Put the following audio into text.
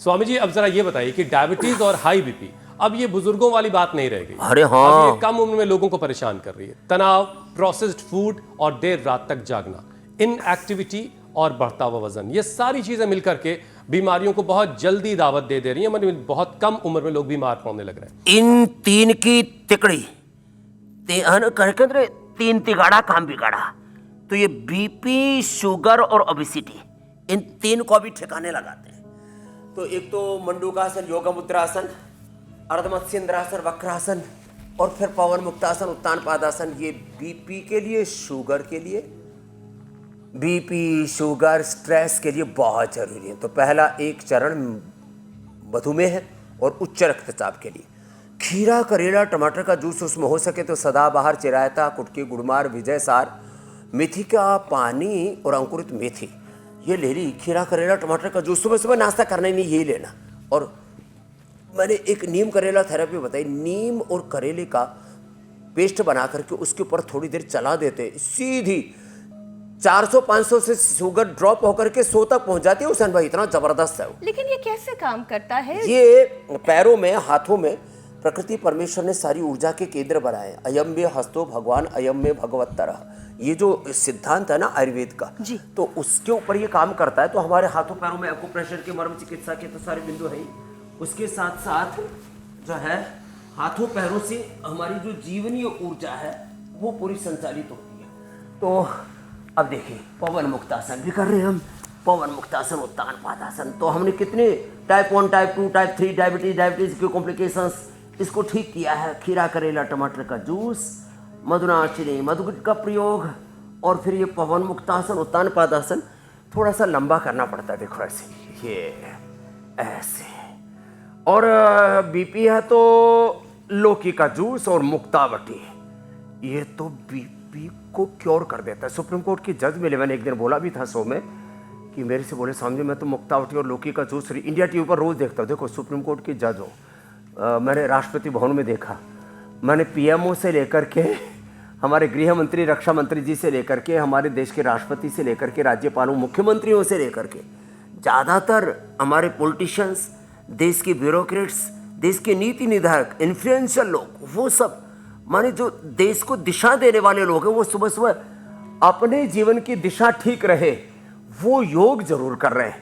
स्वामी जी, अब जरा ये बताइए कि डायबिटीज और हाई बीपी अब ये बुजुर्गों वाली बात नहीं रह गई। अरे हाँ, अब ये कम उम्र में लोगों को परेशान कर रही है। तनाव, प्रोसेस्ड फूड और देर रात तक जागना, इनएक्टिविटी और बढ़ता हुआ वजन, ये सारी चीजें मिलकर के बीमारियों को बहुत जल्दी दावत दे रही है। मतलब बहुत कम उम्र में लोग बीमार पड़ने लग रहे हैं। इन तीन की तिकड़ी कहते तीन तिगाड़ा काम बिगाड़ा। तो ये बीपी, शुगर और ओबेसिटी, इन तीन को भी ठिकाने लगाते हैं। तो एक तो मंडूकासन, योगा मुद्रासन, अर्धमत्स्येंद्रासन, वक्रासन और फिर पवन मुक्तासन, उत्तान पादासन। ये बीपी के लिए, शुगर के लिए, बीपी, शुगर, स्ट्रेस के लिए बहुत जरूरी है। तो पहला एक चरण मधुमेह है और उच्च रक्तचाप के लिए खीरा, करेला, टमाटर का जूस, उसमें हो सके तो सदाबहार, चिरायता, कुटकी, गुड़मार, विजय सार, मेथी का पानी और अंकुरित मेथी, ये ले ली। खीरा, करेला, टमाटर का जूस सुबह सुबह नाश्ता करना ही नहीं, यही लेना। और मैंने एक नीम करेला थेरेपी बताई। नीम और करेले का पेस्ट बना करके उसके ऊपर थोड़ी देर चला देते, सीधी 400-500 से शुगर ड्रॉप होकर के 100 तक पहुंच जाती है। हुसैन भाई, इतना जबरदस्त है वो। लेकिन ये कैसे काम करता है? ये पैरों में, हाथों में प्रकृति परमेश्वर ने सारी ऊर्जा के केंद्र बनाए। अयम में हस्तो भगवान, अयम में भगवत्तरः, ये जो सिद्धांत है ना आयुर्वेद का जी, तो उसके ऊपर ये काम करता है। तो हमारे हाथों पैरों में एक्यूप्रेशर के, मर्म चिकित्सा के तो सारे बिंदु है ही। उसके साथ साथ जो है हाथों पैरों से हमारी जो जीवनीय ऊर्जा है वो पूरी संचालित होती है। तो अब देखिए, पवन मुक्तासन भी कर रहे हैं हम। पवन मुक्तासन, उत्तान पादासन। तो हमने कितने टाइप 1, टाइप 2, टाइप 3 डायबिटीज के कॉम्प्लिकेशंस इसको ठीक किया है। खीरा, करेला, टमाटर का जूस, मधुनाशिनी, मधुगुट का प्रयोग और फिर ये पवन मुक्तासन, उत्तान पादासन। थोड़ा सा लंबा करना पड़ता है, देखो ऐसे, ये ऐसे। और बीपी है तो लौकी का जूस और मुक्तावटी, ये तो बीपी को क्योर कर देता है। सुप्रीम कोर्ट की जज मिले, मैंने एक दिन बोला भी था शो में कि मेरे से बोले स्वामी जी मैं तो मुक्तावटी और लौकी का जूस इंडिया टीवी पर रोज देखता हूँ। देखो, सुप्रीम कोर्ट की जज हो, मैंने राष्ट्रपति भवन में देखा, मैंने पीएमओ से लेकर के हमारे गृह मंत्री, रक्षा मंत्री जी से लेकर के हमारे देश के राष्ट्रपति से लेकर के राज्यपालों, मुख्यमंत्रियों से लेकर के ज़्यादातर हमारे पॉलिटिशियंस, देश के ब्यूरोक्रेट्स, देश के नीति निर्धारक, इन्फ्लुएंशियल लोग, वो सब माने जो देश को दिशा देने वाले लोग हैं, वो सुबह सुबह अपने जीवन की दिशा ठीक रहे वो योग जरूर कर रहे हैं।